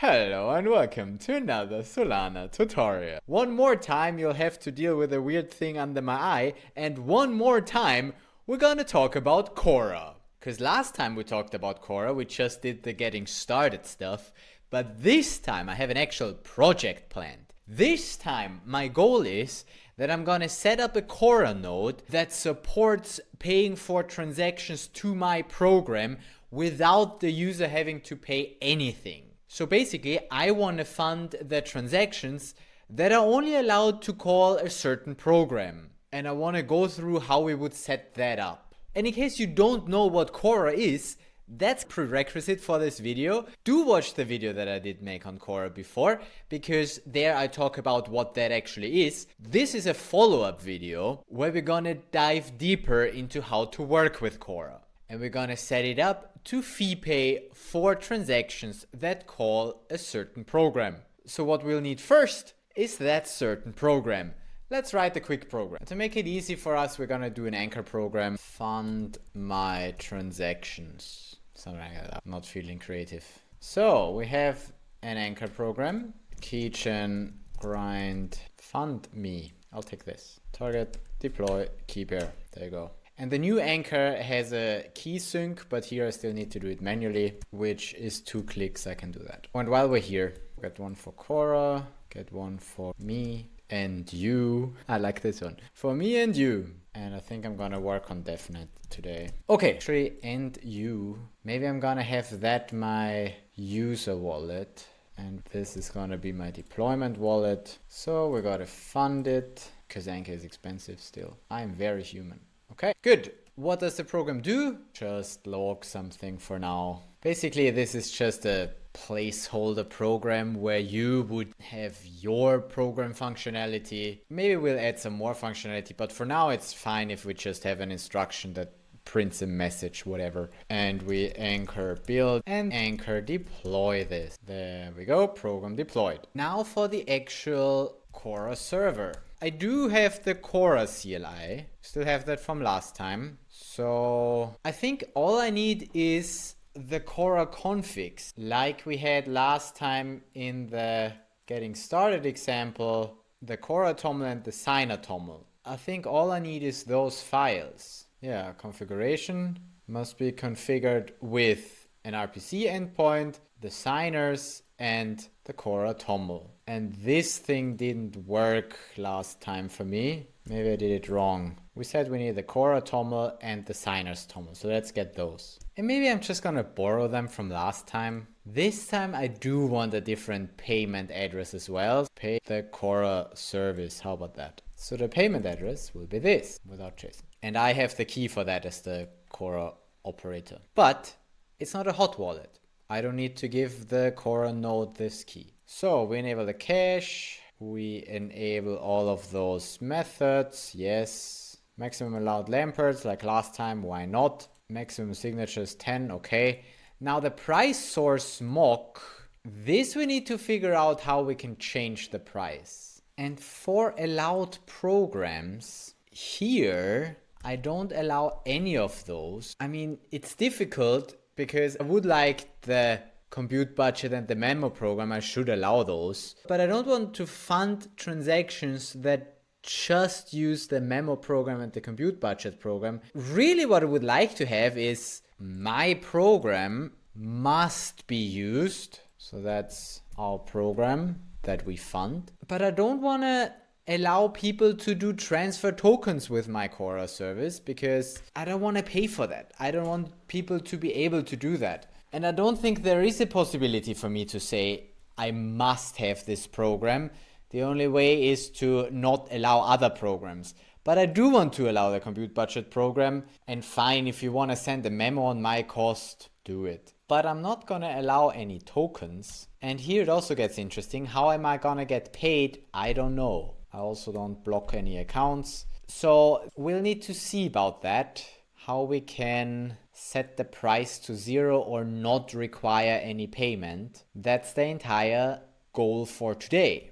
Hello and welcome to another Solana tutorial. One more time you'll have to deal with a weird thing under my eye, and one more time we're gonna talk about Kora. Cause last time we talked about Kora, we just did the getting started stuff, but this time I have an actual project planned. This time my goal is that I'm gonna set up a Kora node that supports paying for transactions to my program without the user having to pay anything. So basically, I want to fund the transactions that are only allowed to call a certain program. And I want to go through how we would set that up. And in case you don't know what Kora is, that's prerequisite for this video. Do watch the video that I did make on Kora before, because there I talk about what that actually is. This is a follow-up video where we're gonna dive deeper into how to work with Kora. And we're gonna set it up to fee pay for transactions that call a certain program. So what we'll need first is that certain program. Let's write a quick program. To make it easy for us, we're gonna do an anchor program. Fund my transactions. Something like that. I'm not feeling creative. So we have an anchor program. Keychain grind fund me. I'll take this. Target, deploy, key pair. There you go. And the new anchor has a key sync, but here I still need to do it manually, which is 2 clicks. I can do that. And while we're here, get one for Kora, get one for me and you. I like this one. For me and you. And I think I'm gonna work on DevNet today. Okay, actually, and you. Maybe I'm gonna have that my user wallet. And this is gonna be my deployment wallet. So we gotta fund it, because anchor is expensive still. I'm very human. Okay, good. What does the program do? Just log something for now. Basically, this is just a placeholder program where you would have your program functionality. Maybe we'll add some more functionality, but for now it's fine if we just have an instruction that prints a message, whatever. And we anchor build and anchor deploy this. There we go, program deployed. Now for the actual Kora server. I do have the Kora CLI, still have that from last time. So I think all I need is the Kora configs, like we had last time in the getting started example, the Kora toml and the signer toml. I think all I need is those files. Yeah, configuration must be configured with an RPC endpoint, the signers, and the Kora toml. And this thing didn't work last time for me. Maybe I did it wrong. We said we need the Kora toml and the signers toml. So let's get those. And maybe I'm just gonna borrow them from last time. This time I do want a different payment address as well. Pay the Kora service. How about that? So the payment address will be this without JSON. And I have the key for that as the Kora operator. But it's not a hot wallet. I don't need to give the Kora node this key. So we enable the cache. We enable all of those methods. Yes. Maximum allowed lamperts like last time. Why not? Maximum signatures 10. Okay. Now the price source mock. This we need to figure out how we can change the price. And for allowed programs, here I don't allow any of those. I mean, it's difficult because I would like the compute budget and the memo program. I should allow those. But I don't want to fund transactions that just use the memo program and the compute budget program. Really what I would like to have is my program must be used. So that's our program that we fund. But I don't want to allow people to do transfer tokens with my Kora service because I don't want to pay for that. I don't want people to be able to do that. And I don't think there is a possibility for me to say I must have this program. The only way is to not allow other programs. But I do want to allow the compute budget program, and fine, if you want to send a memo on my cost, do it. But I'm not going to allow any tokens. And here it also gets interesting. How am I going to get paid? I don't know. I also don't block any accounts. So we'll need to see about that, how we can set the price to 0 or not require any payment. That's the entire goal for today.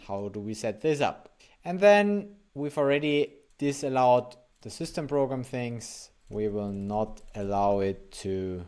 How do we set this up? And then we've already disallowed the system program things. We will not allow it to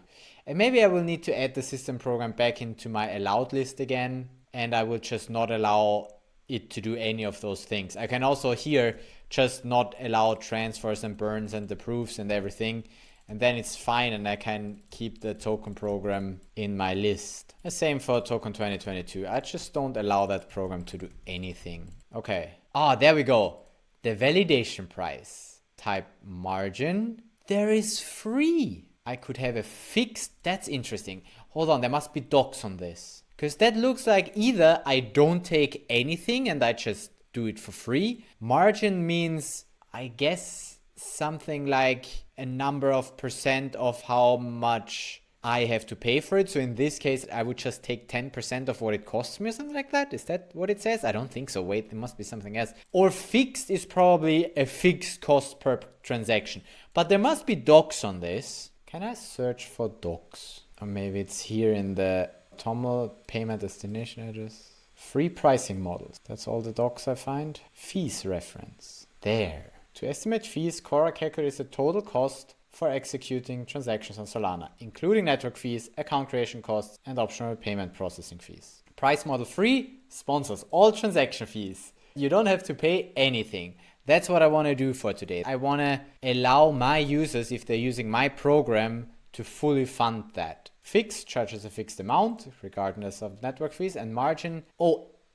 And maybe I will need to add the system program back into my allowed list again, and I will just not allow it to do any of those things. I can also here just not allow transfers and burns and the proofs and everything, and then it's fine, and I can keep the token program in my list. The same for token 2022. I just don't allow that program to do anything. Okay. There we go. The validation price. Type margin. There is free. I could have a fixed. That's interesting. Hold on, there must be docs on this. Because that looks like either I don't take anything and I just do it for free. Margin means, I guess, something like a number of percent of how much I have to pay for it. So in this case, I would just take 10% of what it costs me or something like that. Is that what it says? I don't think so. Wait, there must be something else. Or fixed is probably a fixed cost per transaction. But there must be docs on this. Can I search for docs? Or maybe it's here in the TOML payment destination address. Free pricing models. That's all the docs I find. Fees reference. There. To estimate fees, Kora calculates the total cost for executing transactions on Solana, including network fees, account creation costs, and optional payment processing fees. Price model free sponsors all transaction fees. You don't have to pay anything. That's what I want to do for today. I want to allow my users, if they're using my program, to fully fund that. Fixed charges a fixed amount, regardless of network fees, and margin,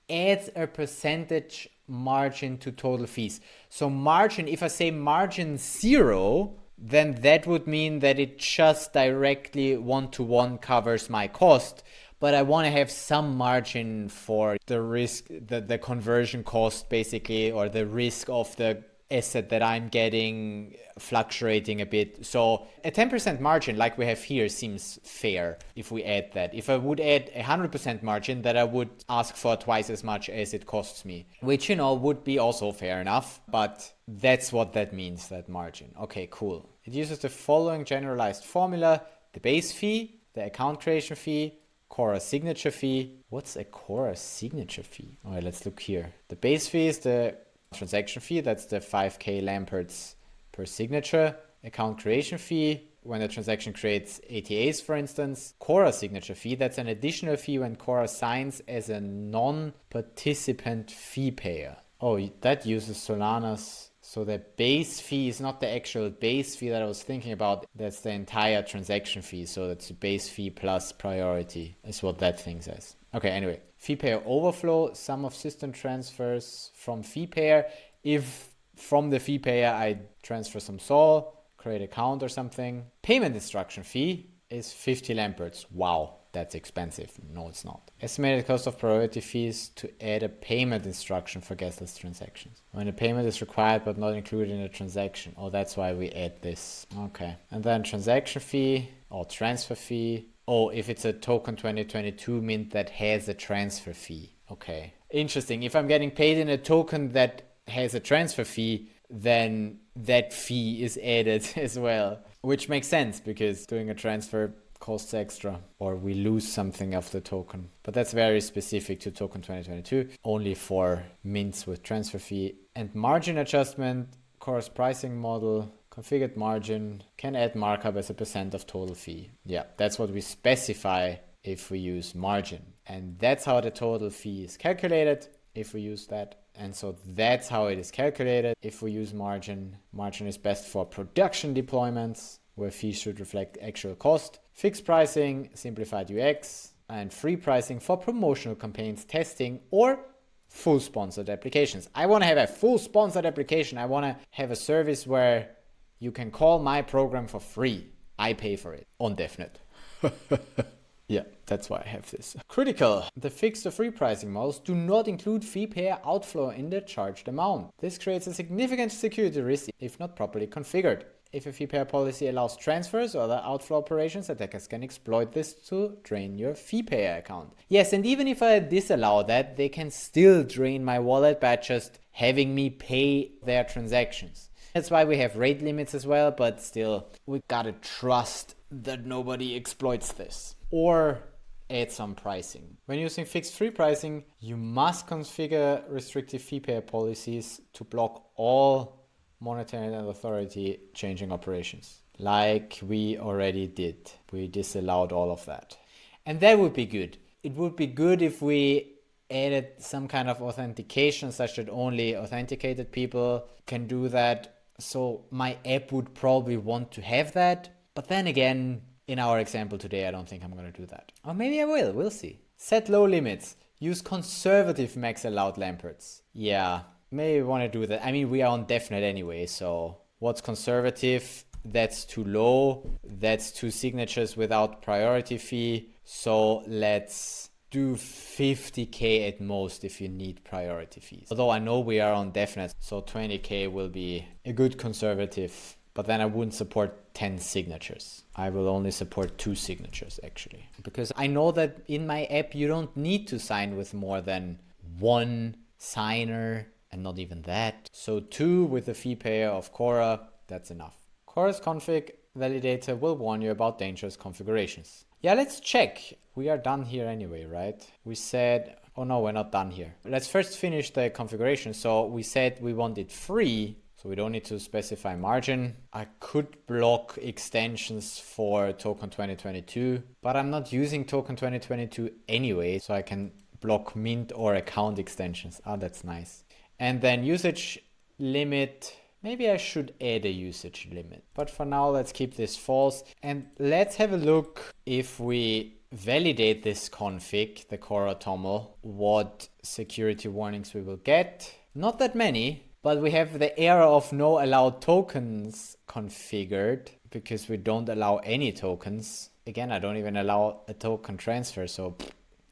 adds a percentage margin to total fees. So margin, if I say margin 0, then that would mean that it just directly one-to-one covers my cost. But I want to have some margin for the risk, the conversion cost basically, or the risk of the asset that I'm getting fluctuating a bit. So a 10% margin like we have here seems fair if we add that. If I would add 100% margin, that I would ask for twice as much as it costs me, which, would be also fair enough, but that's what that means, that margin. Okay, cool. It uses the following generalized formula: the base fee, the account creation fee, Kora signature fee. What's a Kora signature fee? All right, let's look here. The base fee is the transaction fee. That's the 5k lamperts per signature. Account creation fee, when a transaction creates ATAs, for instance. Kora signature fee, that's an additional fee when Kora signs as a non-participant fee payer. That uses Solana's. So the base fee is not the actual base fee that I was thinking about. That's the entire transaction fee. So that's the base fee plus priority is what that thing says. Okay, anyway. Fee payer overflow, sum of system transfers from fee payer. If from the fee payer I transfer some SOL, create account or something. Payment instruction fee is 50 lamperts. Wow, that's expensive. No, it's not. Estimated cost of priority fees to add a payment instruction for Gasless transactions. When a payment is required but not included in a transaction. That's why we add this. Okay. And then transaction fee or transfer fee. If it's a token 2022 mint that has a transfer fee. Okay. Interesting. If I'm getting paid in a token that has a transfer fee, then that fee is added as well. Which makes sense because doing a transfer costs extra, or we lose something of the token. But that's very specific to token 2022, only for mints with transfer fee. And margin adjustment, Kora's pricing model, configured margin, can add markup as a percent of total fee. Yeah, that's what we specify if we use margin. And that's how the total fee is calculated if we use that. And so that's how it is calculated if we use margin. Margin is best for production deployments, where fees should reflect actual cost. Fixed pricing, simplified UX, and free pricing for promotional campaigns, testing, or full sponsored applications. I want to have a full sponsored application. I want to have a service where you can call my program for free. I pay for it on DevNet. Yeah, that's why I have this. Critical. The fixed or free pricing models do not include fee payer outflow in the charged amount. This creates a significant security risk if not properly configured. If a fee payer policy allows transfers or other outflow operations, attackers can exploit this to drain your fee payer account. Yes, and even if I disallow that, they can still drain my wallet by just having me pay their transactions. That's why we have rate limits as well, but still, we gotta trust that nobody exploits this. Or add some pricing. When using fixed free pricing, you must configure restrictive fee payer policies to block all monetary and authority changing operations. like we already did. We disallowed all of that. And that would be good. It would be good if we added some kind of authentication such that only authenticated people can do that. So my app would probably want to have that. But then again, in our example today, I don't think I'm going to do that. Or maybe I will. We'll see. Set low limits. Use conservative max allowed lamperts. Yeah, maybe we want to do that. I mean, we are on DevNet anyway, so what's conservative? That's too low. That's 2 signatures without priority fee. So let's do 50k at most if you need priority fees. Although I know we are on DevNet, so 20k will be a good conservative. But then I wouldn't support 10 signatures. I will only support 2 signatures actually. Because I know that in my app you don't need to sign with more than 1 signer, and not even that. So 2 with the fee payer of Kora, that's enough. Kora's config validator will warn you about dangerous configurations. Yeah, let's check. We are done here anyway, right? We said, oh no, we're not done here. Let's first finish the configuration. So we said we want it free. So we don't need to specify margin. I could block extensions for token 2022, but I'm not using token 2022 anyway, so I can block mint or account extensions. Oh, that's nice. And then usage limit. Maybe I should add a usage limit, but for now, let's keep this false. And let's have a look if we validate this config, the Kora TOML, what security warnings we will get. Not that many. But we have the error of no allowed tokens configured because we don't allow any tokens. Again, I don't even allow a token transfer. So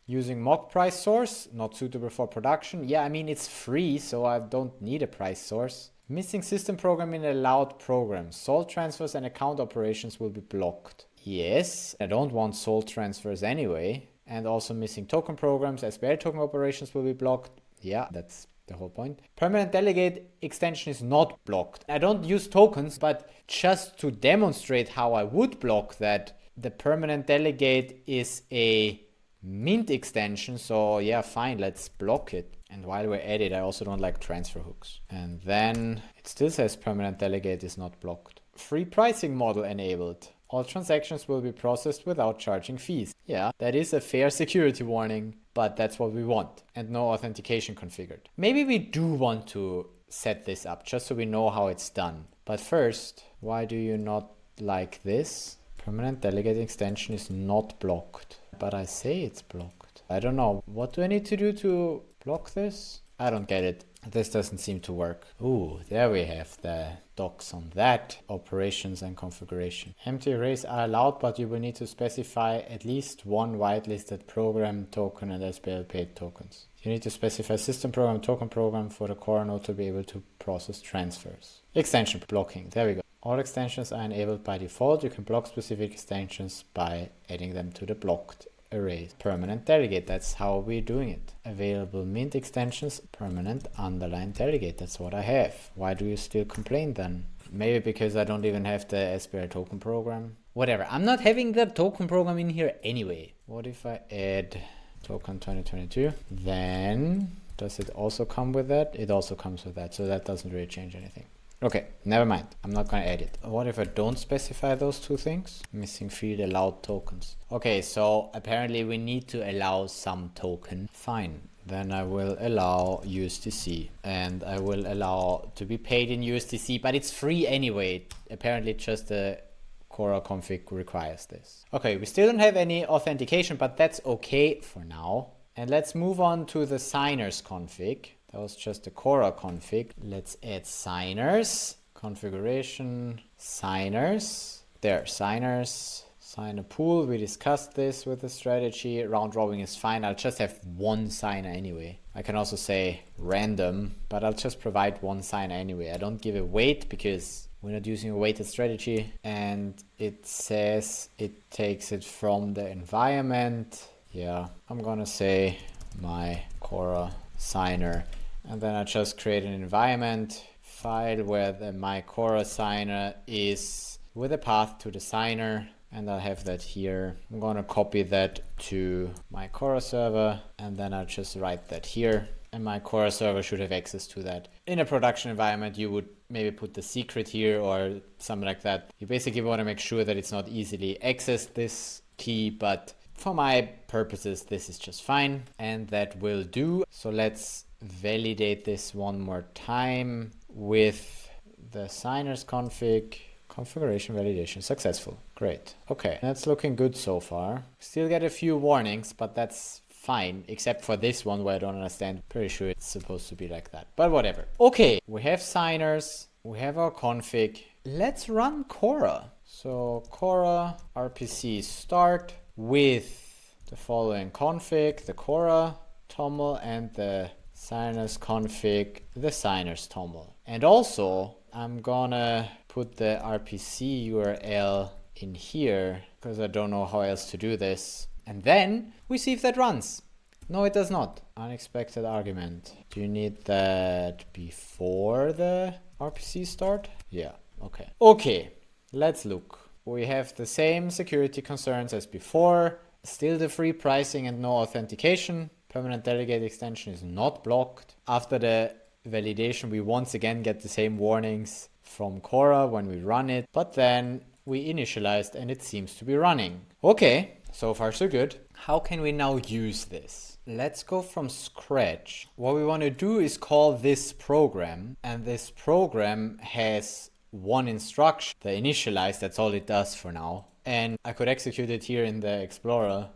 using mock price source, not suitable for production. Yeah, I mean, it's free, so I don't need a price source. Missing system program in allowed programs. Salt transfers and account operations will be blocked. Yes, I don't want salt transfers anyway. And also missing token programs, SBL token operations will be blocked. Yeah, that's the whole point. Permanent delegate extension is not blocked. I don't use tokens, but just to demonstrate how I would block that, the permanent delegate is a mint extension. So yeah, fine, let's block it. And while we're at it, I also don't like transfer hooks. And then it still says permanent delegate is not blocked. Free pricing model enabled. All transactions will be processed without charging fees. Yeah, that is a fair security warning, but that's what we want. And no authentication configured. Maybe we do want to set this up just so we know how it's done. But first, why do you not like this? Permanent delegate extension is not blocked, but I say it's blocked. I don't know. What do I need to do to block this? I don't get it. This doesn't seem to work. Ooh, there we have the docs on that. Operations and configuration. Empty arrays are allowed, but you will need to specify at least 1 whitelisted program token and SBL paid tokens. You need to specify system program token program for the Kora node to be able to process transfers. Extension blocking. There we go. All extensions are enabled by default. You can block specific extensions by adding them to the blocked arrays. Permanent delegate, that's how we're doing it. Available mint extensions, permanent underline delegate, that's what I have. Why do you still complain then? Maybe because I don't even have the SBL token program. Whatever, I'm not having the token program in here anyway. What if I add token 2022? Then, does it also come with that? It also comes with that, so that doesn't really change anything. Okay, never mind. I'm not going to add it. What if I don't specify those 2 things? Missing field allowed tokens. Okay, so apparently we need to allow some token. Fine. Then I will allow USDC and I will allow to be paid in USDC, but it's free anyway. Apparently just the Kora config requires this. Okay, we still don't have any authentication, but that's okay for now. And let's move on to the signers config. That was just the Kora config. Let's add signers, configuration, signers. There, signers, sign a pool. We discussed this with the strategy. Round robin is fine. I'll just have 1 signer anyway. I can also say random, but I'll just provide 1 signer anyway. I don't give a weight because we're not using a weighted strategy. And it says it takes it from the environment. Yeah, I'm gonna say my Kora signer. And then I just create an environment file where my Kora signer is with a path to the signer. And I'll have that here. I'm going to copy that to my Kora server. And then I'll just write that here. and my Kora server should have access to that. In a production environment, you would maybe put the secret here or something like that. You basically want to make sure that it's not easily accessed, this key, but for my purposes, this is just fine, and that will do. So let's validate this one more time with the signers config. Configuration validation successful. Great. Okay, that's looking good so far. Still get a few warnings, but that's fine, except for this one where I don't understand. Pretty sure it's supposed to be like that, but whatever. Okay, we have signers, we have our config. Let's run Kora. So Kora RPC start with the following config, the Kora toml, and the signers config, the signers toml. And also I'm gonna put the RPC URL in here because I don't know how else to do this. And then we see if that runs. No, it does not. Unexpected argument. Do you need that before the RPC start? Yeah, okay. Okay, let's look. We have the same security concerns as before. Still the free pricing and no authentication. Permanent delegate extension is not blocked. After the validation, we once again get the same warnings from Kora when we run it, but then we initialized and it seems to be running. Okay, so far so good. How can we now use this? Let's go from scratch. What we want to do is call this program, and this program has one instruction, the initialize, that's all it does for now. And I could execute it here in the Explorer.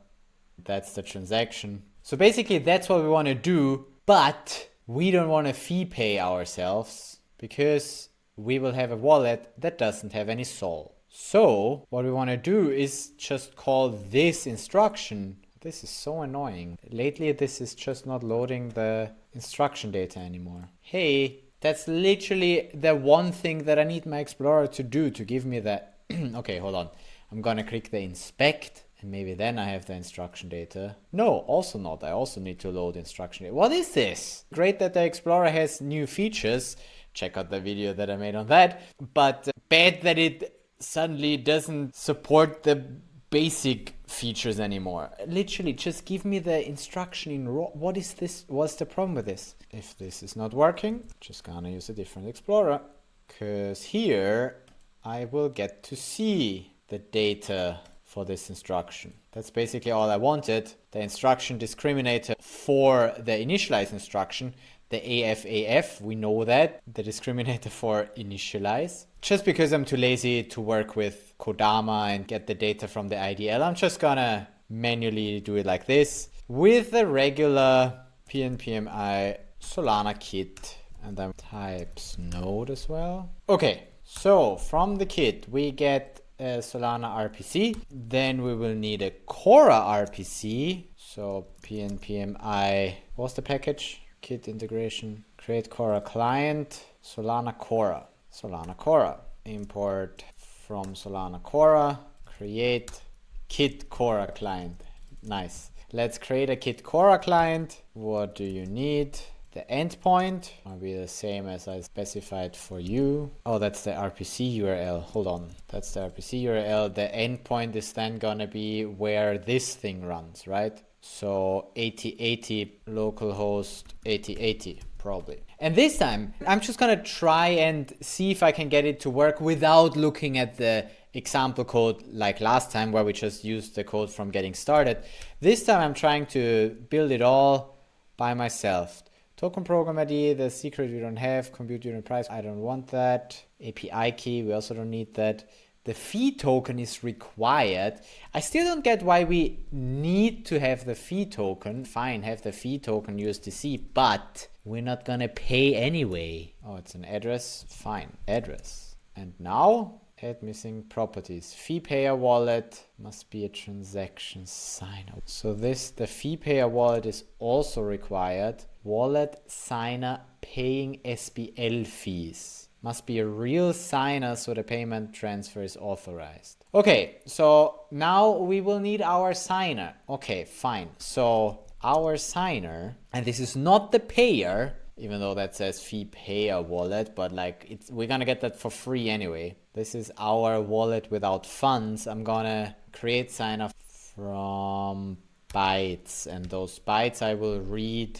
That's the transaction. So basically that's what we want to do, but we don't want to fee pay ourselves because we will have a wallet that doesn't have any sol. So what we want to do is just call this instruction. This is so annoying. Lately this is just not loading the instruction data anymore. Hey, that's literally the one thing that I need my Explorer to do to give me that. Okay, hold on. I'm gonna click the inspect and maybe then I have the instruction data. No, also not. I also need to load instruction data. What is this? Great that the Explorer has new features. Check out the video that I made on that. But bad that it suddenly doesn't support the basic features anymore. Literally, just give me the instruction in raw. What is this? What's the problem with this? If this is not working, just gonna use a different Explorer. Because here I will get to see the data for this instruction. That's basically all I wanted. The instruction discriminator for the initialize instruction, the AFAF, we know that, the discriminator for initialize. Just because I'm too lazy to work with Kodama and get the data from the IDL, I'm just gonna manually do it like this with the regular PNPMI Solana kit, and then types node as well. Okay, so from the kit we get a Solana RPC, then we will need a Kora RPC. So PNPMI, what's the package? Kit integration, create Kora client, Solana Kora, Solana Kora, import from Solana Kora, create kit Kora client. Nice. Let's create a kit Kora client. What do you need? The endpoint will be the same as I specified for you. Oh, that's the RPC URL. Hold on. That's the RPC URL. The endpoint is then gonna be where this thing runs, right? So 8080 localhost 8080 probably. And this time I'm just gonna try and see if I can get it to work without looking at the example code like last time where we just used the code from getting started. This time I'm trying to build it all by myself. Token program ID, the secret we don't have, compute unit price, I don't want that. API key, we also don't need that. The fee token is required. I still don't get why we need to have the fee token. Fine, have the fee token USDC, but we're not gonna pay anyway. Oh, it's an address, fine, address. And now, add missing properties. Fee payer wallet must be a transaction signer. So this, the fee payer wallet is also required. Wallet signer paying SBL fees. Must be a real signer so the payment transfer is authorized. Okay, so now we will need our signer. Okay, fine. So our signer, and this is not the payer, even though that says fee payer wallet, but like we're gonna get that for free anyway. This is our wallet without funds. I'm gonna create signer from bytes, and those bytes I will read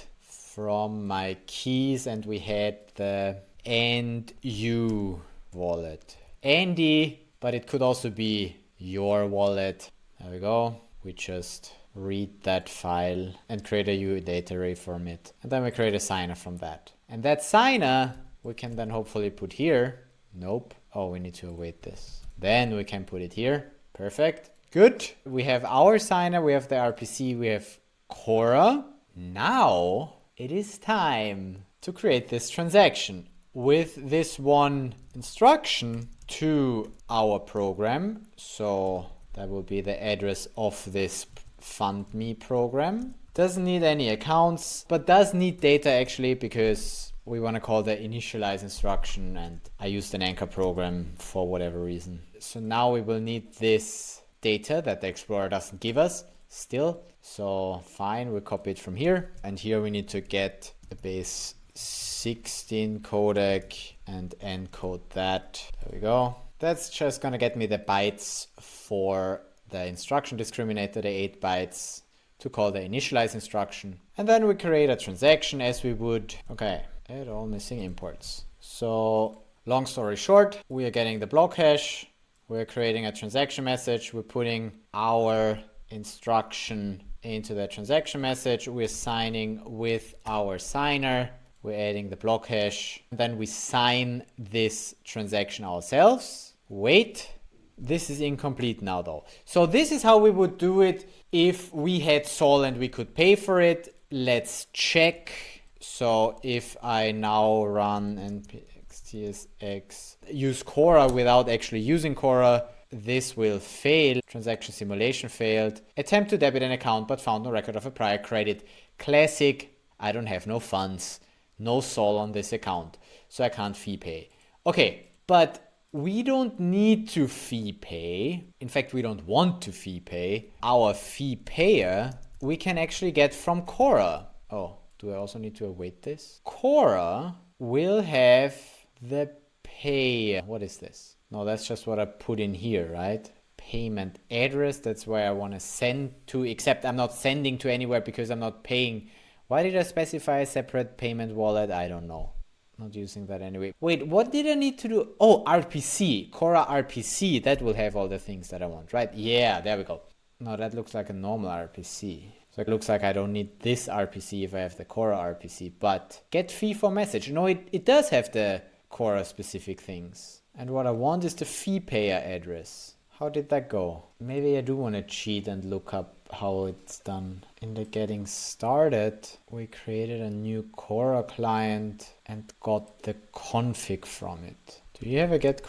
from my keys, and we had the AND-U wallet. Andy, but it could also be your wallet. There we go. We just read that file and create a U data array from it. And then we create a signer from that. And that signer we can then hopefully put here. Nope. Oh, we need to await this. Then we can put it here. Perfect. Good. We have our signer, we have the RPC, we have Kora. Now it is time to create this transaction with this one instruction to our program. So that will be the address of this fund me program. Doesn't need any accounts, but does need data actually, because we want to call the initialize instruction, and I used an anchor program for whatever reason. So now we will need this data that the Explorer doesn't give us still. So fine, we copy it from here, and here we need to get a base 16 codec and encode that. There we go. That's just gonna get me the bytes for the instruction discriminator, the 8 bytes to call the initialize instruction. And then we create a transaction as we would. Okay, add all missing imports. So long story short, we are getting the block hash. We're creating a transaction message. We're putting our instruction into the transaction message. We're signing with our signer. We're adding the block hash. And then we sign this transaction ourselves. Wait, this is incomplete now though. So this is how we would do it if we had Sol and we could pay for it. Let's check. So if I now run npx use Kora without actually using Kora, this will fail. Transaction simulation failed. Attempt to debit an account but found no record of a prior credit. Classic, I don't have no funds, no Sol on this account, so I can't fee pay. Okay, but we don't need to fee pay. In fact, we don't want to fee pay. Our fee payer we can actually get from Kora. Oh, do I also need to await this? Kora will have the pay. What is this? No, that's just what I put in here, right? Payment address, that's where I want to send to, except I'm not sending to anywhere because I'm not paying. Why did I specify a separate payment wallet? I don't know. Not using that anyway. Wait, what did I need to do? Oh, RPC, Kora RPC. That will have all the things that I want, right? Yeah, there we go. No, that looks like a normal RPC. So it looks like I don't need this RPC if I have the Kora RPC, but get fee for message. No, it does have the Kora specific things. And what I want is the fee payer address. How did that go? Maybe I do want to cheat and look up how it's done. In the getting started, we created a new Kora client and got the config from it. Do you ever get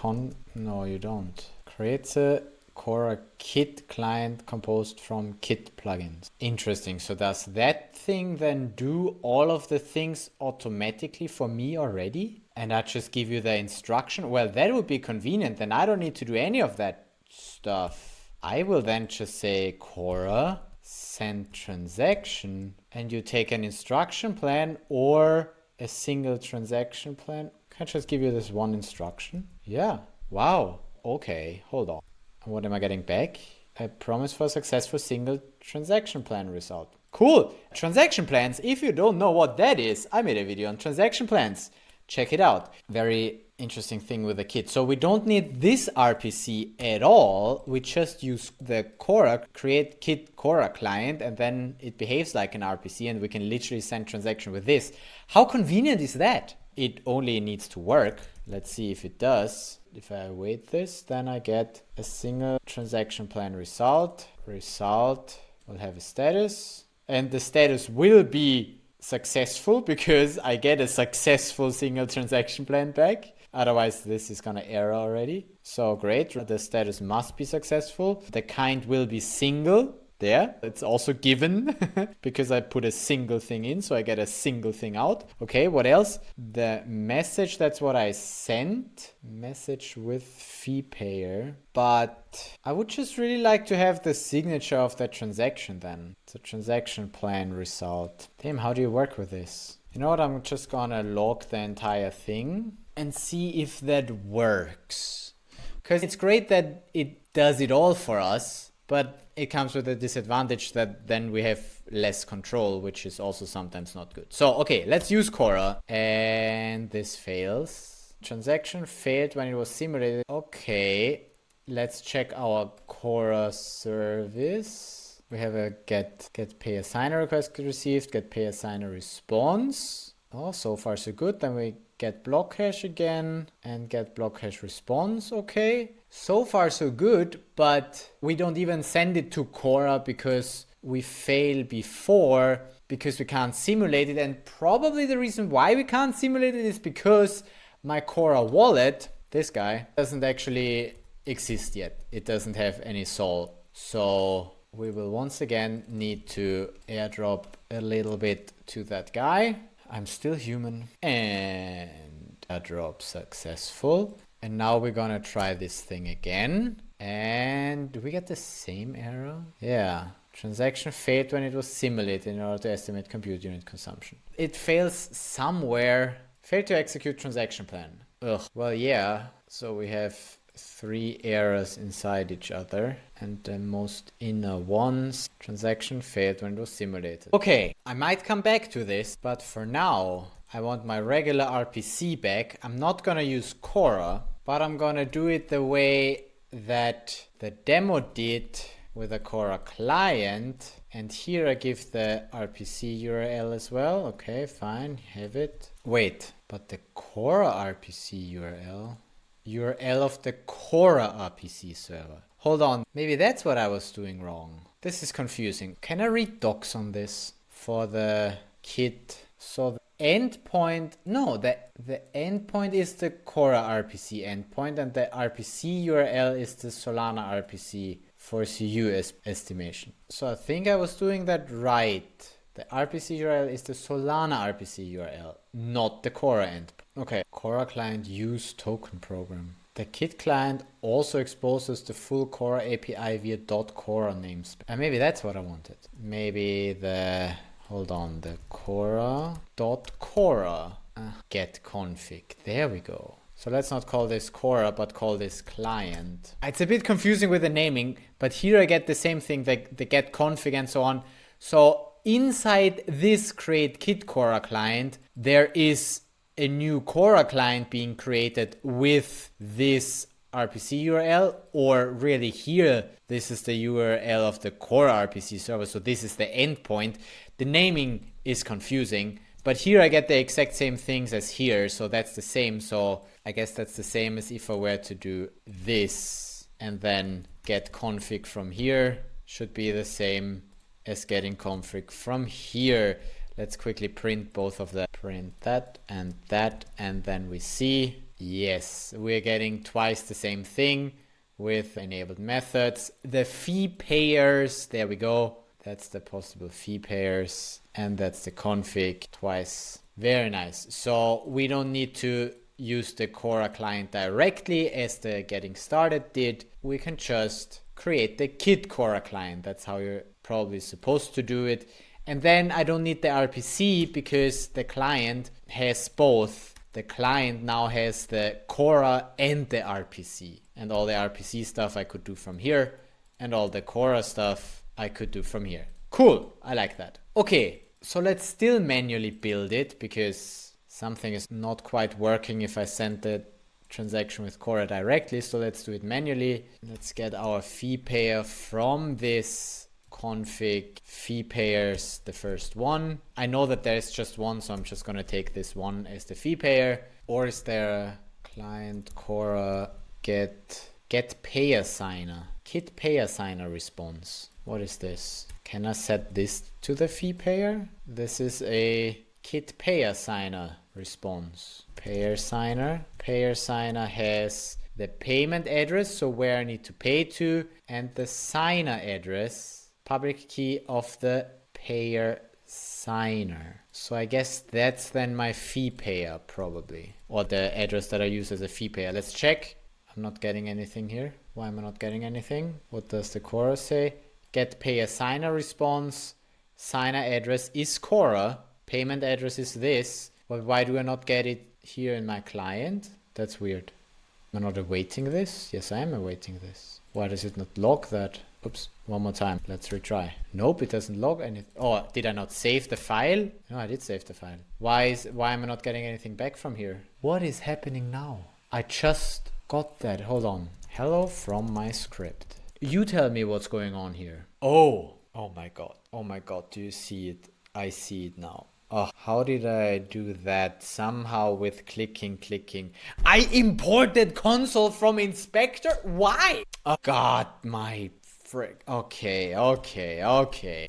No, you don't. Creates a Kora kit client composed from kit plugins. Interesting. So does that thing then do all of the things automatically for me already? And I just give you the instruction? Well, that would be convenient. Then I don't need to do any of that stuff. I will then just say Kora send transaction, and you take an instruction plan or a single transaction plan. Can I just give you this one instruction? Yeah. Wow. Okay. Hold on. What am I getting back? A promise for a successful single transaction plan result. Cool. Transaction plans. If you don't know what that is, I made a video on transaction plans. Check it out. Very interesting thing with the kit. So we don't need this RPC at all. We just use the Kora, create kit Kora client, and then it behaves like an RPC, and we can literally send transaction with this. How convenient is that? It only needs to work. Let's see if it does. If I await this, then I get a single transaction plan result. Result will have a status, and the status will be successful because I get a successful single transaction plan back. Otherwise, this is gonna error already. So great, the status must be successful. The kind will be single. There, it's also given because I put a single thing in, so I get a single thing out. Okay, what else? The message, that's what I sent. Message with fee payer. But I would just really like to have the signature of that transaction then. It's a transaction plan result. Damn, how do you work with this? You know what, I'm just gonna log the entire thing and see if that works. Because it's great that it does it all for us. but it comes with a disadvantage that then we have less control, which is also sometimes not good. So, okay, let's use Kora. And this fails. Transaction failed when it was simulated. Okay, let's check our Kora service. We have a get pay assigner request received, get pay assigner response. Oh, so far so good. Then we get block hash again and get block hash response. Okay, so far so good, but we don't even send it to Kora because we fail before, because we can't simulate it. And probably the reason why we can't simulate it is because my Kora wallet, this guy, doesn't actually exist yet. It doesn't have any sol. So we will once again need to airdrop a little bit to that guy. I'm still human. And airdrop successful. And now we're gonna try this thing again. And do we get the same error? Yeah. Transaction failed when it was simulated in order to estimate compute unit consumption. It fails somewhere. Failed to execute transaction plan. Ugh. Well, yeah. So we have 3 errors inside each other, and the most inner ones. Transaction failed when it was simulated. Okay, I might come back to this, but for now I want my regular RPC back. I'm not gonna use Kora, but I'm gonna do it the way that the demo did with a Kora client. And here I give the RPC URL as well. Okay, fine, have it. Wait, but the Kora RPC URL of the Kora RPC server. Hold on, maybe that's what I was doing wrong. This is confusing. Can I read docs on this for the kit? So the endpoint, no, the endpoint is the Kora RPC endpoint, and the RPC URL is the Solana RPC for CU estimation. So I think I was doing that right. The RPC URL is the Solana RPC URL, not the Kora endpoint. Okay, Kora client use token program. The Kit client also exposes the full Kora API via .kora namespace. And maybe that's what I wanted. Maybe the, hold on, the Kora get config. There we go. So let's not call this Kora, but call this client. It's a bit confusing with the naming, but here I get the same thing, the get config and so on. So inside this create Kit Kora client, there is a new Kora client being created with this RPC URL, or really here, this is the URL of the Kora RPC server. So this is the endpoint. The naming is confusing, but here I get the exact same things as here. So that's the same. So I guess that's the same as if I were to do this and then get config from here. Should be the same as getting config from here. Let's quickly print both of them. Print that, and then we see, yes, we're getting twice the same thing with enabled methods. The fee payers, there we go. That's the possible fee payers, and that's the config twice. Very nice. So we don't need to use the Kora client directly as the getting started did. We can just create the Kit Kora client. That's how you're probably supposed to do it. And then I don't need the RPC because the client has both. The client now has the Kora and the RPC. And all the RPC stuff I could do from here. And all the Kora stuff I could do from here. Cool, I like that. Okay, so let's still manually build it because something is not quite working if I send the transaction with Kora directly. So let's do it manually. Let's get our fee payer from this config fee payers, the first one. I know that there's just one, so I'm just gonna take this one as the fee payer. Or is there a client Kora get pay assigner, Kit pay assigner response? What is this? Can I set this to the fee payer? This is a Kit pay assigner response. Payer signer has the payment address, so where I need to pay to, and the signer address, public key of the payer signer. So I guess that's then my fee payer probably, or the address that I use as a fee payer. Let's check. I'm not getting anything here. Why am I not getting anything? What does the Kora say? Get payer signer response. Signer address is Kora. Payment address is this. But why do I not get it here in my client? That's weird. Am I not awaiting this? Yes, I am awaiting this. Why does it not log that? Oops, one more time. Let's retry. Nope, it doesn't log anything. Oh, did I not save the file? No, I did save the file. Why am I not getting anything back from here? What is happening now? I just got that. Hold on. Hello from my script. You tell me what's going on here. Oh my god. Oh my god. Do you see it? I see it now. Oh, how did I do that? Somehow with clicking. I imported console from inspector? Why? Oh god, my frick. Okay.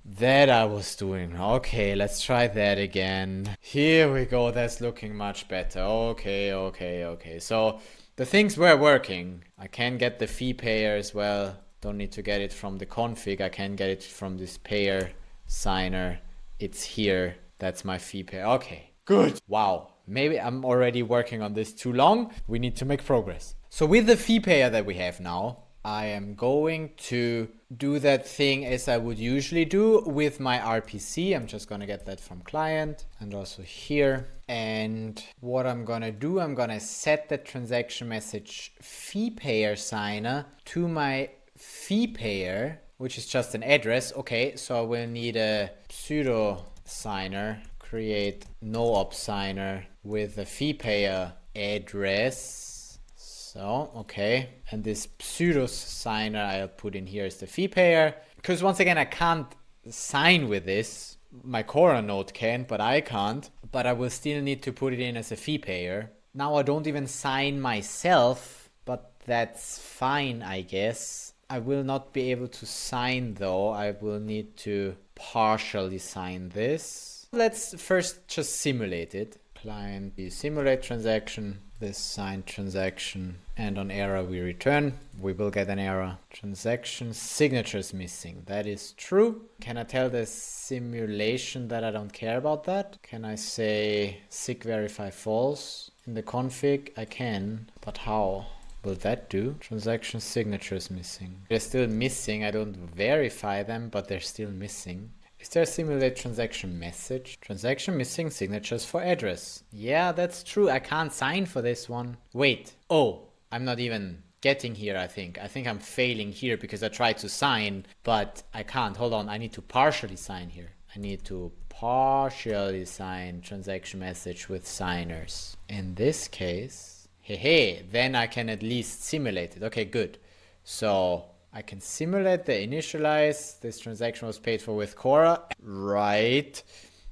That I was doing. Okay, let's try that again. Here we go. That's looking much better. Okay. So the things were working. I can get the fee payer as well. Don't need to get it from the config. I can get it from this payer signer. It's here. That's my fee payer. Okay, good. Wow. Maybe I'm already working on this too long. We need to make progress. So with the fee payer that we have now, I am going to do that thing as I would usually do with my RPC. I'm just going to get that from client and also here. And what I'm going to do, I'm going to set the transaction message fee payer signer to my fee payer, which is just an address. Okay, so I will need a pseudo signer, create no op signer with a fee payer address. So, okay. And this pseudo signer I'll put in here is the fee payer. Because once again, I can't sign with this. My Kora node can, but I can't. But I will still need to put it in as a fee payer. Now I don't even sign myself, but that's fine, I guess. I will not be able to sign though. I will need to partially sign this. Let's first just simulate it. Client, we simulate transaction, this signed transaction, and on error we return. We will get an error. Transaction signature is missing. That is true. Can I tell the simulation that I don't care about that? Can I say sig verify false in the config? I can, but how? Will that do? Transaction signature is missing. They're still missing. I don't verify them, but they're still missing. Is there a simulate transaction message? Transaction missing signatures for address. Yeah, that's true. I can't sign for this one. Wait. Oh, I'm not even getting here, I think. I think I'm failing here because I tried to sign, but I can't. Hold on. I need to partially sign here. I need to partially sign transaction message with signers. In this case... Hey, then I can at least simulate it. Okay, good. So I can simulate the initialize. This transaction was paid for with Kora. Right.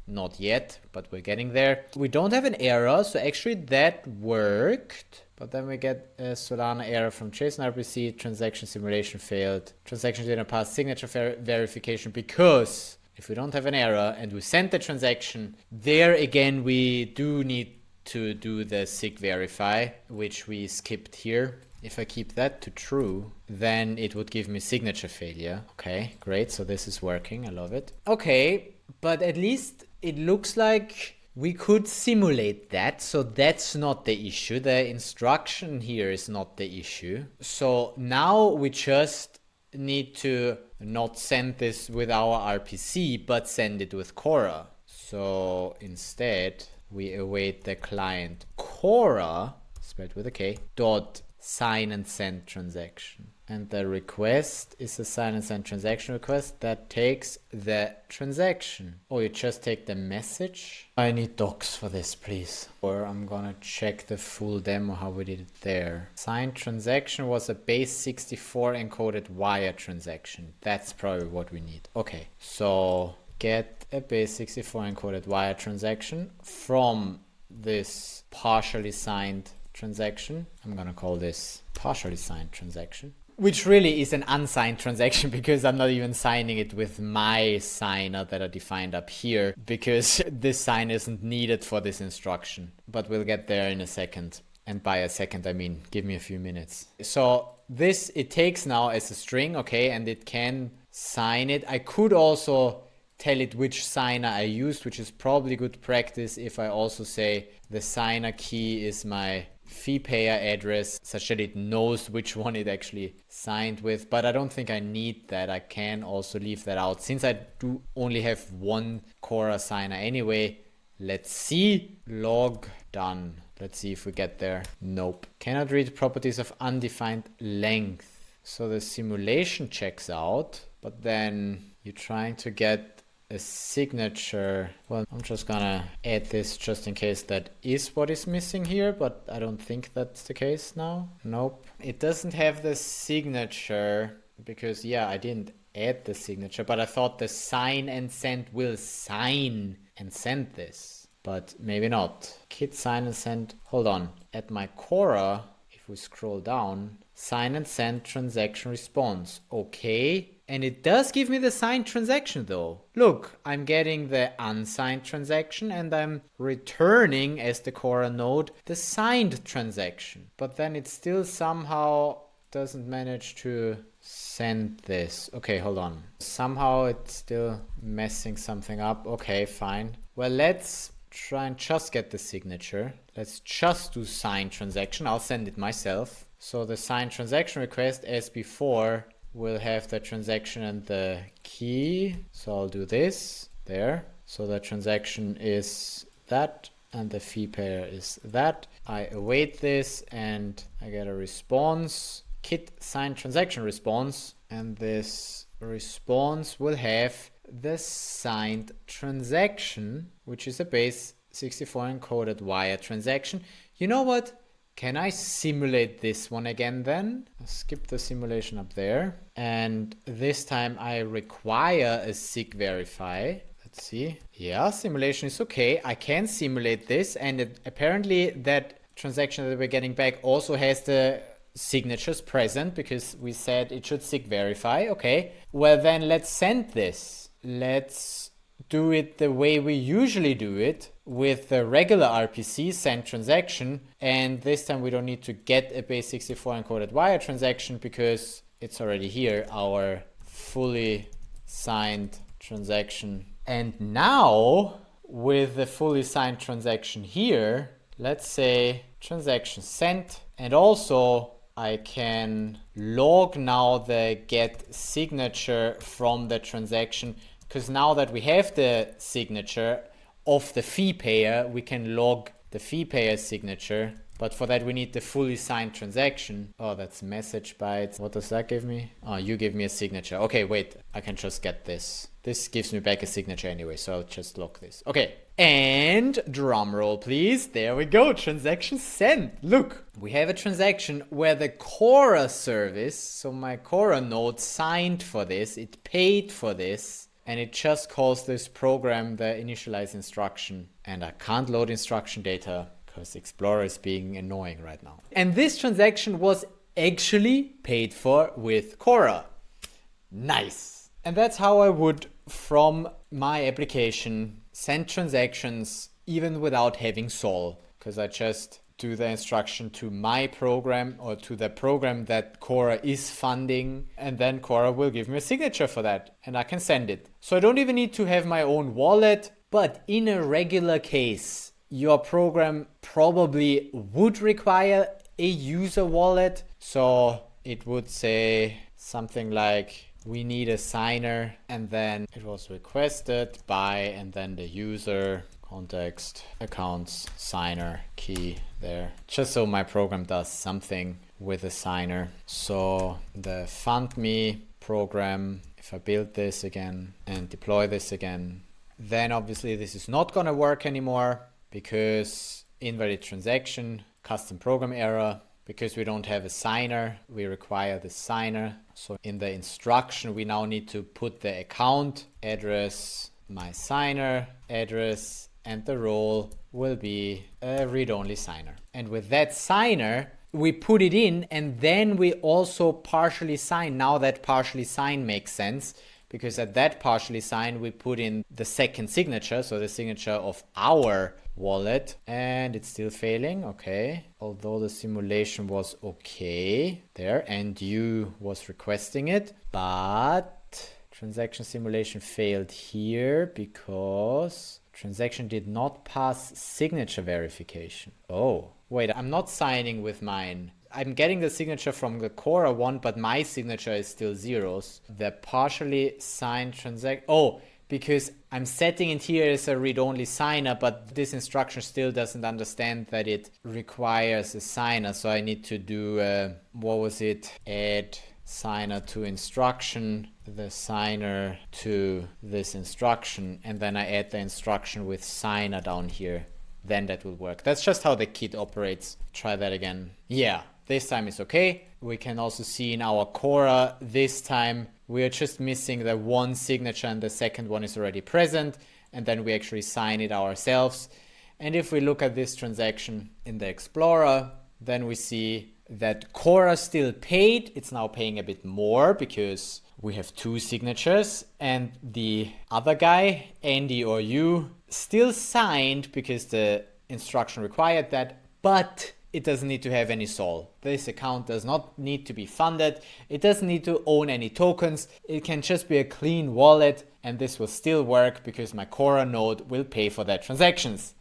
Not yet, but we're getting there. We don't have an error, so actually that worked. But then we get a Solana error from JSON RPC. Transaction simulation failed. Transaction didn't pass signature verification because if we don't have an error and we send the transaction, there again we do need to do the sig verify, which we skipped here. If I keep that to true, then it would give me signature failure. Okay, great. So this is working. I love it. Okay, but at least it looks like we could simulate that. So that's not the issue. The instruction here is not the issue. So now we just need to not send this with our RPC, but send it with Kora. So instead, we await the client Kora, spelled with a K, dot sign and send transaction. And the request is a sign and send transaction request that takes the transaction. Oh, you just take the message? I need docs for this, please. Or I'm gonna check the full demo how we did it there. Signed transaction was a base 64 encoded wire transaction. That's probably what we need. Okay, so get a base 64 encoded wire transaction from this partially signed transaction. I'm gonna call this partially signed transaction, which really is an unsigned transaction because I'm not even signing it with my signer that I defined up here because this sign isn't needed for this instruction, but we'll get there in a second. And by a second, I mean, give me a few minutes. So this, it takes now as a string, okay, and it can sign it. I could also tell it which signer I used, which is probably good practice if I also say the signer key is my fee payer address such that it knows which one it actually signed with. But I don't think I need that. I can also leave that out since I do only have one Kora signer anyway. Let's see. Log done. Let's see if we get there. Nope. Cannot read properties of undefined length. So the simulation checks out, but then you're trying to get a signature. Well, I'm just gonna add this just in case that is what is missing here, but I don't think that's the case now. Nope. It doesn't have the signature because, yeah, I didn't add the signature, but I thought the sign and send will sign and send this, but maybe not. Kit sign and send. Hold on. At my Kora, if we scroll down, sign and send transaction response. Okay. And it does give me the signed transaction though. Look, I'm getting the unsigned transaction and I'm returning as the Kora node the signed transaction. But then it still somehow doesn't manage to send this. Okay, hold on. Somehow it's still messing something up. Okay, fine. Well, let's try and just get the signature. Let's just do signed transaction. I'll send it myself. So the signed transaction request, as before, will have the transaction and the key. So I'll do this there. So the transaction is that and the fee pair is that. I await this and I get a response. Kit signed transaction response, and this response will have the signed transaction, which is a base 64 encoded wire transaction. You know what? Can I simulate this one again then? I'll skip the simulation up there. And this time I require a sig verify. Let's see. Yeah, simulation is okay. I can simulate this, and apparently that transaction that we're getting back also has the signatures present because we said it should sig verify. Okay, well then let's send this. Let's do it the way we usually do it with the regular RPC send transaction, and this time we don't need to get a base 64 encoded wire transaction because it's already here, our fully signed transaction. And now with the fully signed transaction here, let's say transaction sent, and also I can log now the get signature from the transaction, because now that we have the signature of the fee payer, we can log the fee payer signature. But for that, we need the fully signed transaction. Oh, that's message bytes. What does that give me? Oh, you give me a signature. Okay, wait, I can just get this. This gives me back a signature anyway, so I'll just log this. Okay, and drum roll, please. There we go, transaction sent. Look, we have a transaction where the Kora service, so my Kora node signed for this, it paid for this, and it just calls this program the initialize instruction. And I can't load instruction data because Explorer is being annoying right now. And this transaction was actually paid for with Kora. Nice. And that's how I would, from my application, send transactions even without having Sol, because I just do the instruction to my program or to the program that Kora is funding, and then Kora will give me a signature for that and I can send it. So I don't even need to have my own wallet, but in a regular case, your program probably would require a user wallet. So it would say something like, we need a signer, and then it was requested by, and then the user, context, accounts, signer, key there. Just so my program does something with a signer. So the fund me program, if I build this again and deploy this again, then obviously this is not gonna work anymore because invalid transaction, custom program error. Because we don't have a signer, we require the signer. So in the instruction, we now need to put the account address, my signer address, and the role will be a read-only signer. And with that signer, we put it in, and then we also partially sign. Now that partially sign makes sense, because at that partially sign, we put in the second signature, so the signature of our wallet, and it's still failing. Okay, although the simulation was okay there and you was requesting it, but transaction simulation failed here because transaction did not pass signature verification. Oh wait, I'm not signing with mine. I'm getting the signature from the Kora one, but my signature is still zeros. The partially signed transaction, oh, because I'm setting it here as a read-only signer, but this instruction still doesn't understand that it requires a signer. So I need to do, what was it? Add signer to instruction, the signer to this instruction, and then I add the instruction with signer down here, then that will work. That's just how the kit operates. Try that again. Yeah, this time it's okay. We can also see in our Kora, this time we are just missing the one signature and the second one is already present, and then we actually sign it ourselves. And if we look at this transaction in the Explorer, then we see that Kora still paid. It's now paying a bit more because we have two signatures, and the other guy, Andy or you, still signed because the instruction required that, but it doesn't need to have any SOL. This account does not need to be funded. It doesn't need to own any tokens. It can just be a clean wallet, and this will still work because my Kora node will pay for that transactions.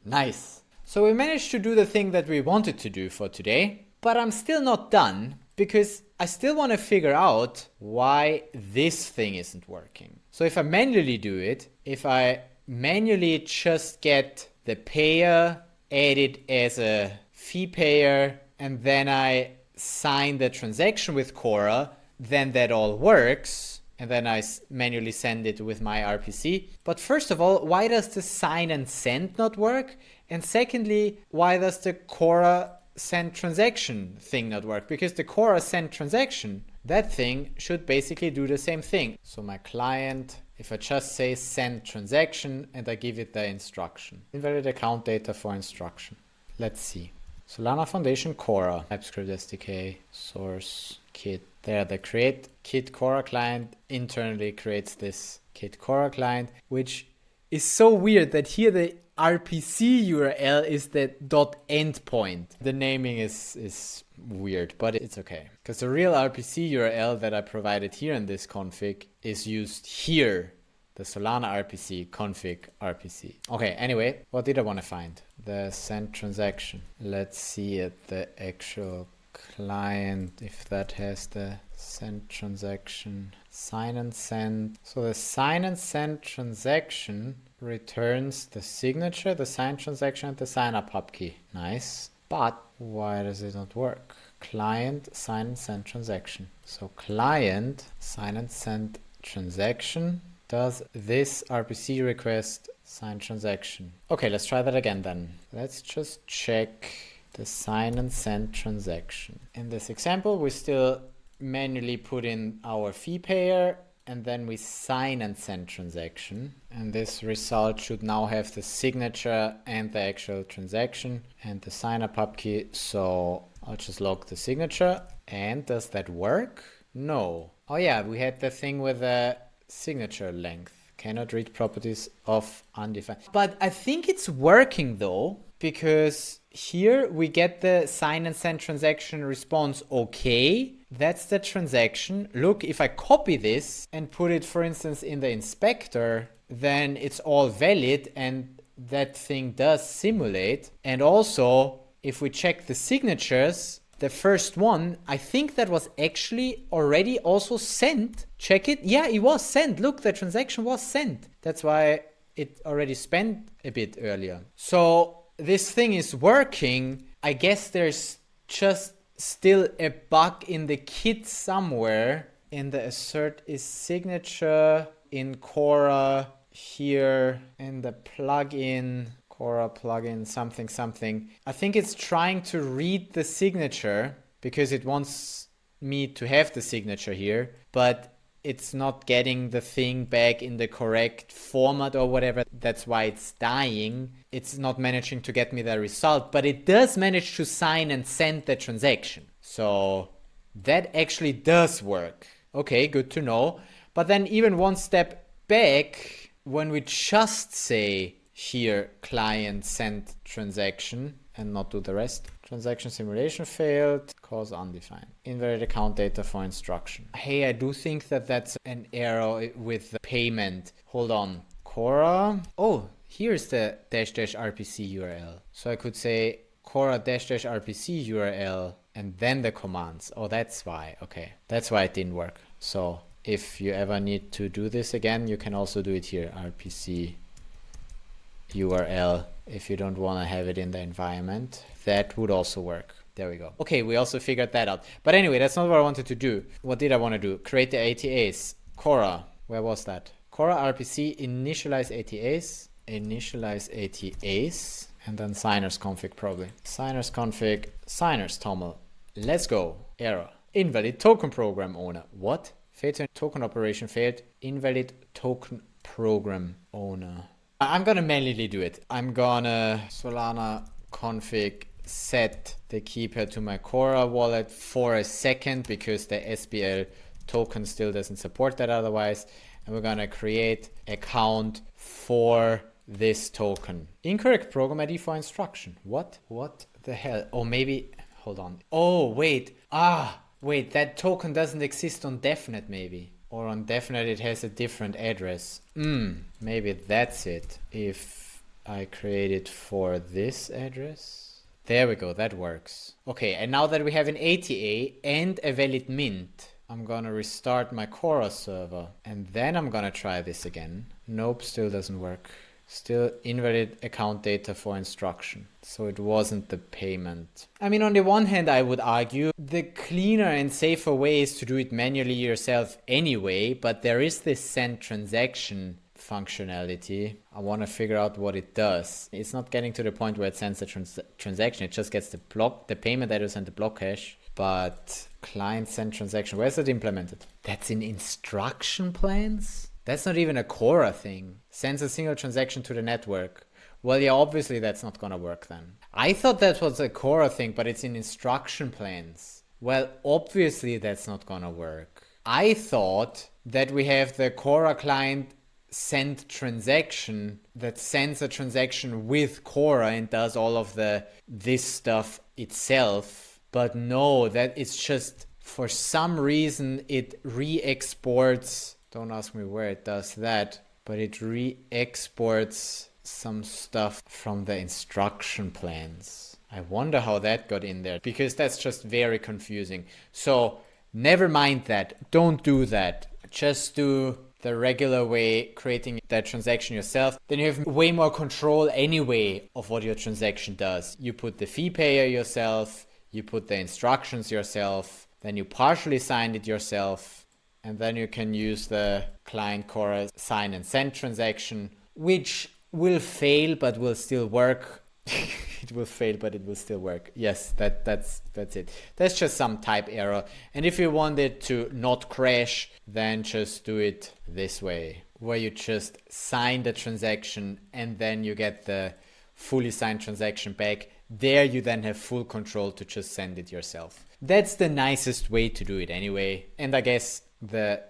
Nice. So we managed to do the thing that we wanted to do for today, but I'm still not done because I still want to figure out why this thing isn't working. So if I manually do it, if I manually just get the payer added as a fee payer, and then I sign the transaction with Kora, then that all works. And then I manually send it with my RPC. But first of all, why does the sign and send not work? And secondly, why does the Kora send transaction thing not work? Because the Kora send transaction, that thing should basically do the same thing. So my client, if I just say send transaction and I give it the instruction, invalid account data for instruction. Let's see. Solana Foundation Kora, TypeScript SDK, source, kit. There, the create kit Kora client internally creates this kit Kora client, which is so weird that here the RPC URL is the .endpoint. The naming is weird, but it's okay. Because the real RPC URL that I provided here in this config is used here. The Solana RPC config RPC. Okay, anyway, what did I want to find? The send transaction. Let's see it, the actual client, if that has the send transaction. Sign and send. So the sign and send transaction returns the signature, the sign transaction, and the sign up pub key. Nice. But why does it not work? Client sign and send transaction. So client sign and send transaction does this RPC request sign transaction. Okay, let's try that again then. Let's just check the sign and send transaction. In this example, we still manually put in our fee payer, and then we sign and send transaction. And this result should now have the signature and the actual transaction and the sign up pub key. So I'll just log the signature. And does that work? No. Oh yeah, we had the thing with the signature length. Cannot read properties of undefined. But I think it's working though, because here we get the sign and send transaction response. Okay, that's the transaction. Look, if I copy this and put it, for instance, in the inspector, then it's all valid and that thing does simulate. And also, if we check the signatures, the first one, I think that was actually already also sent. Check it. Yeah, it was sent. Look, the transaction was sent. That's why it already spent a bit earlier. So this thing is working. I guess there's just still a bug in the kit somewhere. In the assert is signature in Kora here in the plugin. Kora plugin something. I think it's trying to read the signature because it wants me to have the signature here, but it's not getting the thing back in the correct format or whatever. That's why it's dying. It's not managing to get me the result, but it does manage to sign and send the transaction. So that actually does work. Okay, good to know. But then even one step back, when we just say here client send transaction and not do the rest. Transaction simulation failed, cause undefined. Invalid account data for instruction. Hey, I do think that that's an error with the payment. Hold on. Kora. Oh, here's the --RPC URL. So I could say Kora --RPC URL and then the commands. Oh, that's why. Okay. That's why it didn't work. So if you ever need to do this again, you can also do it here. RPC URL if you don't want to have it in the environment. That would also work. There we go. Okay, we also figured that out. But anyway, that's not what I wanted to do. What did I want to do? Create the ATAs. Kora. Where was that? Kora RPC, initialize ATAs. Initialize ATAs. And then signers config probably. Signers config, signers toml. Let's go. Error. Invalid token program owner. What? Failed to token operation failed. Invalid token program owner. I'm gonna manually do it. I'm gonna Solana config set the keypad to my Kora wallet for a second because the SBL token still doesn't support that otherwise. And we're gonna create account for this token. Incorrect program ID for instruction. What? What the hell? Oh, maybe, hold on. Oh, wait. Wait, that token doesn't exist on DevNet maybe. Or on DevNet it has a different address. Maybe that's it. If I create it for this address. There we go, that works. Okay, and now that we have an ATA and a valid mint, I'm gonna restart my Kora server. And then I'm gonna try this again. Nope, still doesn't work. Still invalid account data for instruction. So it wasn't the payment. I mean, on the one hand, I would argue the cleaner and safer way is to do it manually yourself anyway, but there is this send transaction functionality. I want to figure out what it does. It's not getting to the point where it sends a transaction. It just gets the payment address and the block hash. But client send transaction, where's it implemented? That's in instruction plans? That's not even a Kora thing. Sends a single transaction to the network. Well, yeah, obviously that's not gonna work then. I thought that was a Kora thing, but it's in instruction plans. Well, obviously that's not gonna work. I thought that we have the Kora client send transaction that sends a transaction with Kora and does all of this stuff itself. But no, that it's just for some reason it re-exports. Don't ask me where it does that, but it re-exports some stuff from the instruction plans. I wonder how that got in there because that's just very confusing. So never mind that. Don't do that. Just do the regular way, creating that transaction yourself. Then you have way more control anyway of what your transaction does. You put the fee payer yourself, you put the instructions yourself, then you partially sign it yourself. And then you can use the client Kora sign and send transaction, which will fail but will still work. It will fail but it will still work. Yes, that's it. That's just some type error. And if you want it to not crash, then just do it this way, where you just sign the transaction and then you get the fully signed transaction back. There you then have full control to just send it yourself. That's the nicest way to do it anyway. And I guess the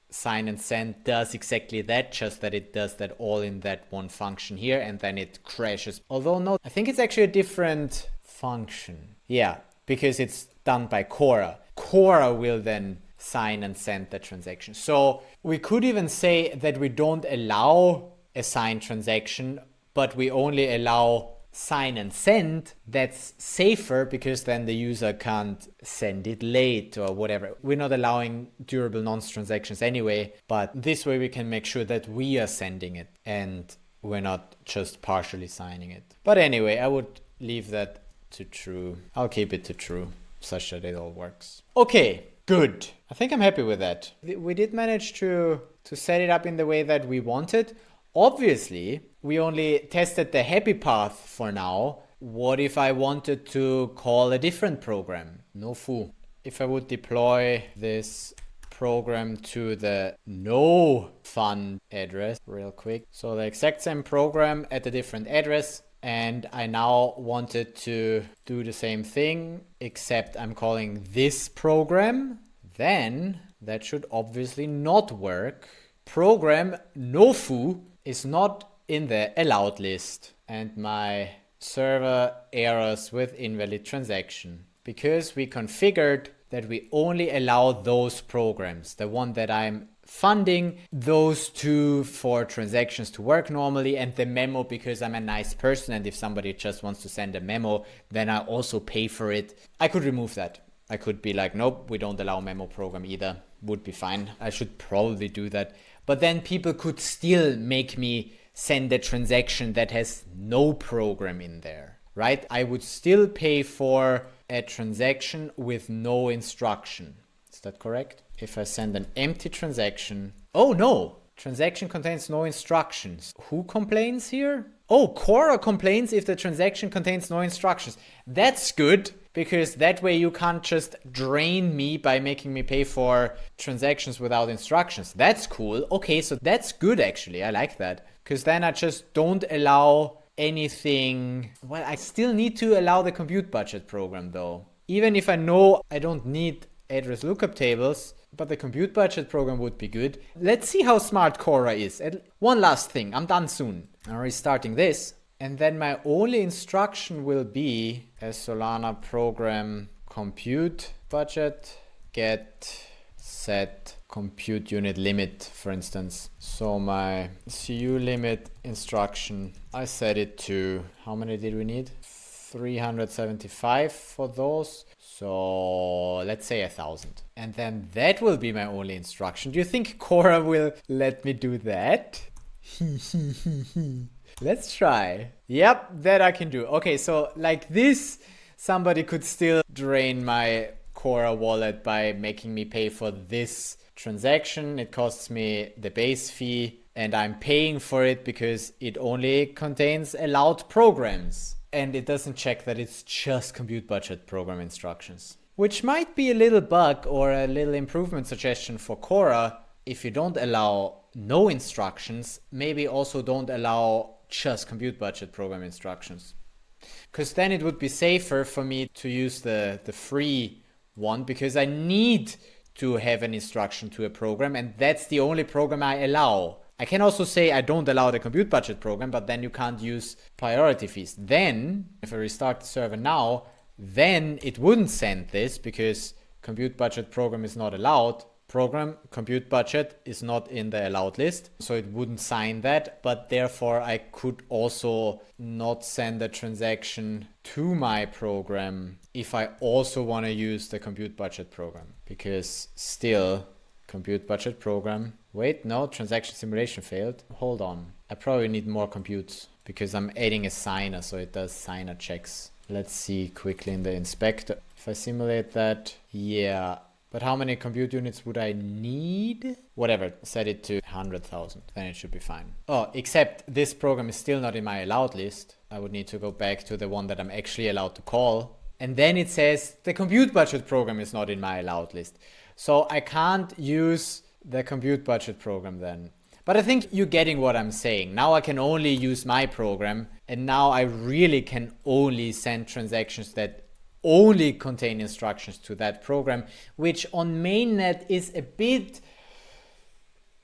sign and send does exactly that, just that it does that all in that one function here and then it crashes. Although no, I think it's actually a different function. Yeah, because it's done by Kora. Kora will then sign and send the transaction. So we could even say that we don't allow a signed transaction, but we only allow sign and send. That's safer because then the user can't send it late or whatever. We're not allowing durable nonce transactions anyway, but this way we can make sure that we are sending it and we're not just partially signing it. But anyway, I would leave that to true. I'll keep it to true such that it all works. Okay, good. I think I'm happy with that. We did manage to set it up in the way that we wanted. Obviously, we only tested the happy path for now. What if I wanted to call a different program? No foo. If I would deploy this program to the no fun address real quick. So the exact same program at a different address. And I now wanted to do the same thing, except I'm calling this program. Then that should obviously not work. Program no foo is not in the allowed list and my server errors with invalid transaction because we configured that we only allow those programs, the one that I'm funding, those two for transactions to work normally, and the memo because I'm a nice person and if somebody just wants to send a memo, then I also pay for it. I could remove that. I could be like, nope, we don't allow memo program either. Would be fine. I should probably do that. But then people could still make me send a transaction that has no program in there, right? I would still pay for a transaction with no instruction. Is that correct? If I send an empty transaction, oh no, transaction contains no instructions. Who complains here? Oh, Kora complains if the transaction contains no instructions. That's good, because that way you can't just drain me by making me pay for transactions without instructions. That's cool. Okay, so that's good actually. I like that. Because then I just don't allow anything. Well, I still need to allow the compute budget program though. Even if I know I don't need address lookup tables, but the compute budget program would be good. Let's see how smart Kora is. And one last thing, I'm done soon. I'm restarting this. And then my only instruction will be a Solana program compute budget get set compute unit limit, for instance. So my CU limit instruction, I set it to, how many did we need? 375 for those. So let's say 1,000. And then that will be my only instruction. Do you think Kora will let me do that? Let's try. Yep, that I can do. Okay, so like this, somebody could still drain my Kora wallet by making me pay for this transaction. It costs me the base fee and I'm paying for it because it only contains allowed programs. And it doesn't check that it's just compute budget program instructions. Which might be a little bug or a little improvement suggestion for Kora. If you don't allow no instructions, maybe also don't allow just compute budget program instructions. Because then it would be safer for me to use the free one, because I need to have an instruction to a program, and that's the only program I allow. I can also say I don't allow the compute budget program, but then you can't use priority fees. Then, if I restart the server now, then it wouldn't send this because compute budget program is not allowed. Program compute budget is not in the allowed list, so it wouldn't sign that, but therefore I could also not send a transaction to my program if I also want to use the compute budget program, because still compute budget program. Wait, no, transaction simulation failed. Hold on. I probably need more computes because I'm adding a signer, so it does signer checks. Let's see quickly in the inspector. If I simulate that, yeah. But how many compute units would I need? Whatever, set it to 100,000, then it should be fine. Oh, except this program is still not in my allowed list. I would need to go back to the one that I'm actually allowed to call. And then it says the compute budget program is not in my allowed list. So I can't use the compute budget program then. But I think you're getting what I'm saying. Now I can only use my program, and now I really can only send transactions that only contain instructions to that program, which on mainnet is a bit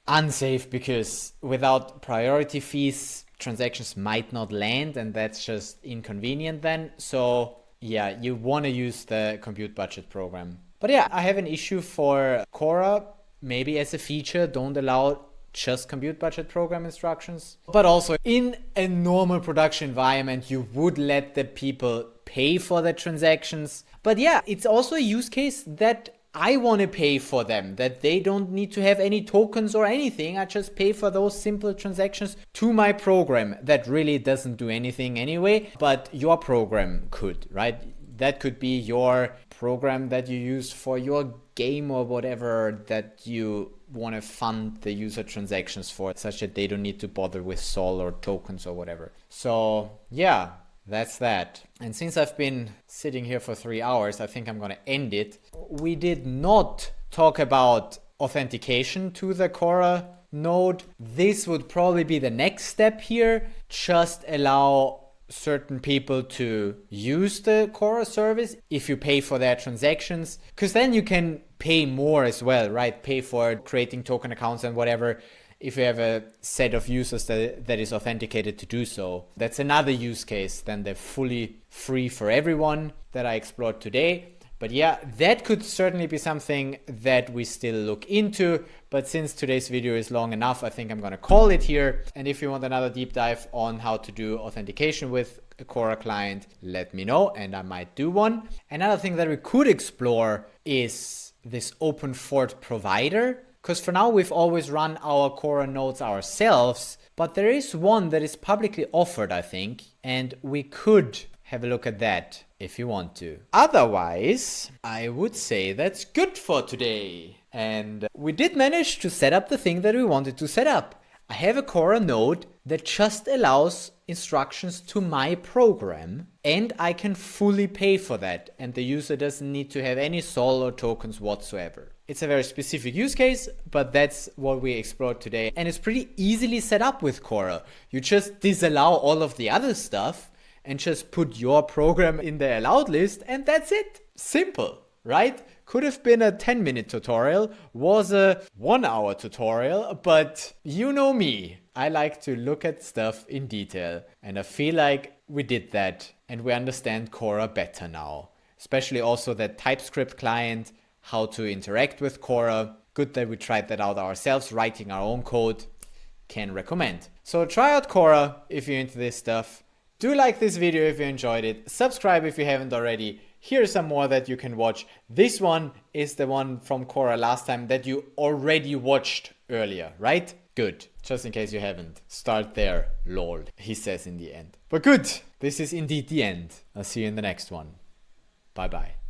unsafe because without priority fees, transactions might not land, and that's just inconvenient then. So yeah, you want to use the compute budget program. But yeah, I have an issue for Kora. Maybe as a feature, don't allow just compute budget program instructions. But also in a normal production environment, you would let the people pay for the transactions. But yeah, it's also a use case that I want to pay for them, that they don't need to have any tokens or anything. I just pay for those simple transactions to my program that really doesn't do anything anyway, but your program could, right? That could be your program that you use for your game or whatever that you want to fund the user transactions for, such that they don't need to bother with Sol or tokens or whatever. So yeah, that's that. And since I've been sitting here for 3 hours, I think I'm going to end it. We did not talk about authentication to the Kora node. This would probably be the next step here. Just allow certain people to use the Kora service if you pay for their transactions, because then you can pay more as well, right? Pay for creating token accounts and whatever if you have a set of users that is authenticated to do so. That's another use case than the fully free for everyone that I explored today. But yeah, that could certainly be something that we still look into. But since today's video is long enough, I think I'm going to call it here. And if you want another deep dive on how to do authentication with a Kora client, let me know and I might do one. Another thing that we could explore is this open fort provider. Because for now, we've always run our Kora nodes ourselves. But there is one that is publicly offered, I think. And we could have a look at that if you want to. Otherwise, I would say that's good for today. And we did manage to set up the thing that we wanted to set up. I have a Kora node that just allows instructions to my program, and I can fully pay for that, and the user doesn't need to have any Sol or tokens whatsoever. It's a very specific use case, but that's what we explored today, and it's pretty easily set up with Kora. You just disallow all of the other stuff and just put your program in the allowed list, and that's it. Simple, right? Could have been a 10-minute tutorial, was a 1-hour tutorial, but you know me. I like to look at stuff in detail, and I feel like we did that and we understand Kora better now. Especially also that TypeScript client, how to interact with Kora. Good that we tried that out ourselves, writing our own code. Can recommend. So try out Kora if you're into this stuff. Do like this video if you enjoyed it. Subscribe if you haven't already. Here's some more that you can watch. This one is the one from Kora last time that you already watched earlier, right? Good. Just in case you haven't. Start there, lol, he says in the end. But good. This is indeed the end. I'll see you in the next one. Bye bye.